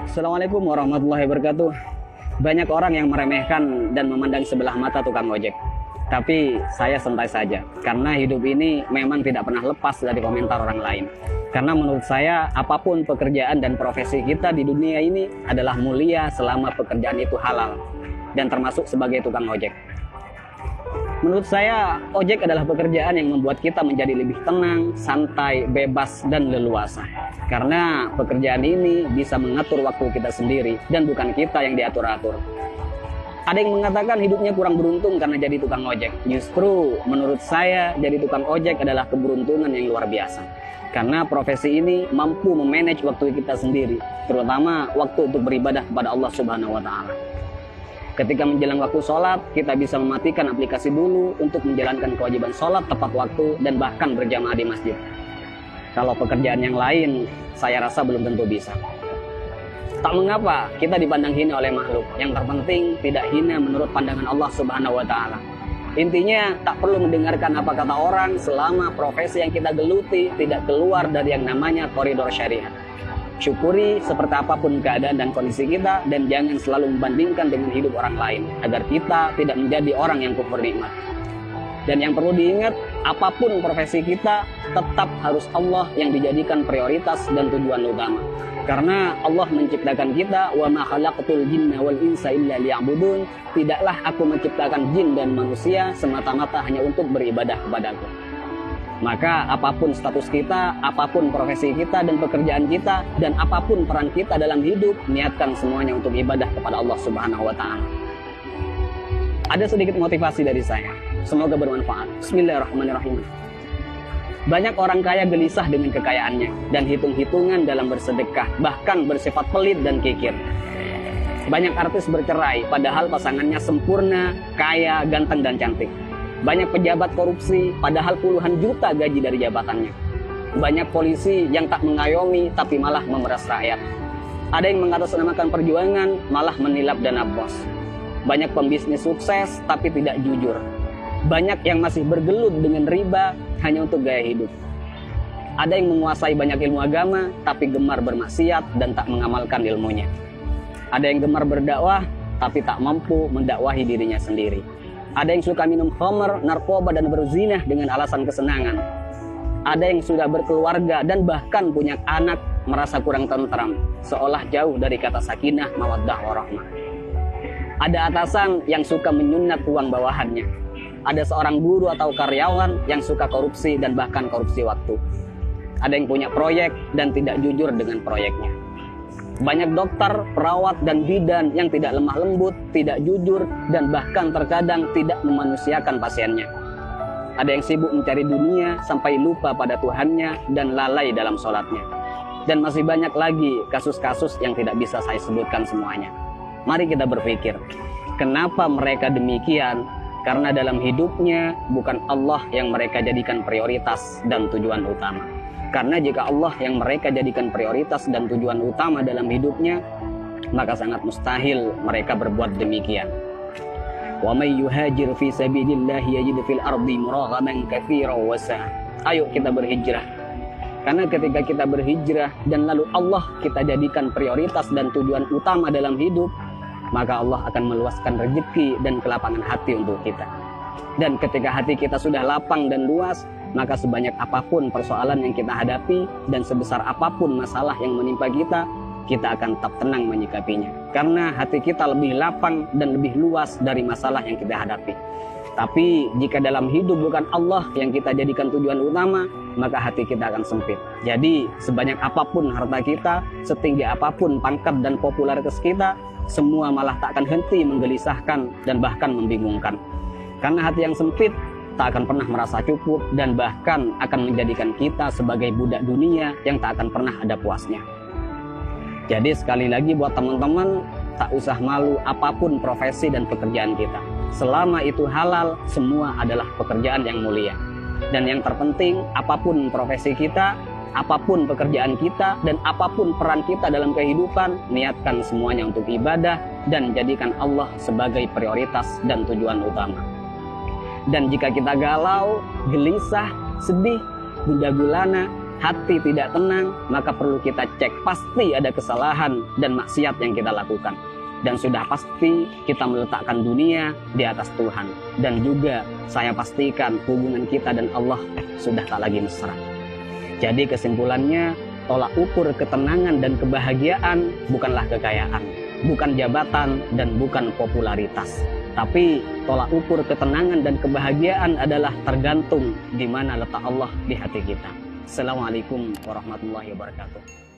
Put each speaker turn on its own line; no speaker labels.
Assalamualaikum warahmatullahi wabarakatuh. Banyak orang yang meremehkan dan memandang sebelah mata tukang ojek. Tapi saya santai saja, karena hidup ini memang tidak pernah lepas dari komentar orang lain. Karena menurut saya, apapun pekerjaan dan profesi kita di dunia ini adalah mulia selama pekerjaan itu halal. Dan termasuk sebagai tukang ojek. Menurut saya, ojek adalah pekerjaan yang membuat kita menjadi lebih tenang, santai, bebas, dan leluasa. Karena pekerjaan ini bisa mengatur waktu kita sendiri dan bukan kita yang diatur-atur. Ada yang mengatakan hidupnya kurang beruntung karena jadi tukang ojek. Justru menurut saya, jadi tukang ojek adalah keberuntungan yang luar biasa. Karena profesi ini mampu memanage waktu kita sendiri, terutama waktu untuk beribadah kepada Allah Subhanahu wa Ta'ala. Ketika menjelang waktu sholat, kita bisa mematikan aplikasi dulu untuk menjalankan kewajiban sholat tepat waktu dan bahkan berjamaah di masjid. Kalau pekerjaan yang lain, saya rasa belum tentu bisa. Tak mengapa kita dipandang hina oleh makhluk. Yang terpenting tidak hina menurut pandangan Allah Subhanahu wa Ta'ala. Intinya tak perlu mendengarkan apa kata orang selama profesi yang kita geluti tidak keluar dari yang namanya koridor syariat. Syukuri seperti apapun keadaan dan kondisi kita, dan jangan selalu membandingkan dengan hidup orang lain agar kita tidak menjadi orang yang kufur nikmat. Dan yang perlu diingat, apapun profesi kita tetap harus Allah yang dijadikan prioritas dan tujuan utama. Karena Allah menciptakan kita, wa ma khalaqtul jinna wal insa illa liya'budun. Tidaklah aku menciptakan jin dan manusia semata-mata hanya untuk beribadah kepadaku. Maka apapun status kita, apapun profesi kita dan pekerjaan kita, dan apapun peran kita dalam hidup, niatkan semuanya untuk ibadah kepada Allah Subhanahu wa Ta'ala. Ada sedikit motivasi dari saya, semoga bermanfaat. Bismillahirrahmanirrahim. Banyak orang kaya gelisah dengan kekayaannya dan hitung-hitungan dalam bersedekah, bahkan bersifat pelit dan kikir. Banyak artis bercerai padahal pasangannya sempurna, kaya, ganteng dan cantik. Banyak pejabat korupsi, padahal puluhan juta gaji dari jabatannya. Banyak polisi yang tak mengayomi, tapi malah memeras rakyat. Ada yang mengatasnamakan perjuangan, malah menilap dana bos. Banyak pembisnis sukses, tapi tidak jujur. Banyak yang masih bergelut dengan riba, hanya untuk gaya hidup. Ada yang menguasai banyak ilmu agama, tapi gemar bermaksiat dan tak mengamalkan ilmunya. Ada yang gemar berdakwah, tapi tak mampu mendakwahi dirinya sendiri. Ada yang suka minum khamr, narkoba, dan berzinah dengan alasan kesenangan. Ada yang sudah berkeluarga dan bahkan punya anak merasa kurang tentram, seolah jauh dari kata sakinah, mawaddah, warahmah. Ada atasan yang suka menyunat uang bawahannya. Ada seorang guru atau karyawan yang suka korupsi dan bahkan korupsi waktu. Ada yang punya proyek dan tidak jujur dengan proyeknya. Banyak dokter, perawat, dan bidan yang tidak lemah lembut, tidak jujur, dan bahkan terkadang tidak memanusiakan pasiennya. Ada yang sibuk mencari dunia sampai lupa pada Tuhannya dan lalai dalam sholatnya. Dan masih banyak lagi kasus-kasus yang tidak bisa saya sebutkan semuanya. Mari kita berpikir, kenapa mereka demikian? Karena dalam hidupnya bukan Allah yang mereka jadikan prioritas dan tujuan utama. Karena jika Allah yang mereka jadikan prioritas dan tujuan utama dalam hidupnya, maka sangat mustahil mereka berbuat demikian. Wa may yuhajir fi sabilillah yajid fil ardi muraghaman katsiran wa sa'a. Ayo kita berhijrah. Karena ketika kita berhijrah dan lalu Allah kita jadikan prioritas dan tujuan utama dalam hidup, maka Allah akan meluaskan rezeki dan kelapangan hati untuk kita. Dan ketika hati kita sudah lapang dan luas, maka sebanyak apapun persoalan yang kita hadapi dan sebesar apapun masalah yang menimpa kita, kita akan tetap tenang menyikapinya. Karena hati kita lebih lapang dan lebih luas dari masalah yang kita hadapi. Tapi jika dalam hidup bukan Allah yang kita jadikan tujuan utama, maka hati kita akan sempit. Jadi sebanyak apapun harta kita, setinggi apapun pangkat dan popularitas kita, semua malah tak akan henti menggelisahkan dan bahkan membingungkan. Karena hati yang sempit tak akan pernah merasa cukup dan bahkan akan menjadikan kita sebagai budak dunia yang tak akan pernah ada puasnya. Jadi sekali lagi buat teman-teman, tak usah malu apapun profesi dan pekerjaan kita. Selama itu halal, semua adalah pekerjaan yang mulia. Dan yang terpenting, apapun profesi kita, apapun pekerjaan kita, dan apapun peran kita dalam kehidupan, niatkan semuanya untuk ibadah dan jadikan Allah sebagai prioritas dan tujuan utama. Dan jika kita galau, gelisah, sedih, gundah gulana, hati tidak tenang, maka perlu kita cek. Pasti ada kesalahan dan maksiat yang kita lakukan. Dan sudah pasti kita meletakkan dunia di atas Tuhan. Dan juga saya pastikan hubungan kita dan Allah sudah tak lagi mesra. Jadi kesimpulannya, tolak ukur ketenangan dan kebahagiaan bukanlah kekayaan, bukan jabatan, dan bukan popularitas. Tapi tolak ukur ketenangan dan kebahagiaan adalah tergantung di mana letak Allah di hati kita. Assalamualaikum warahmatullahi wabarakatuh.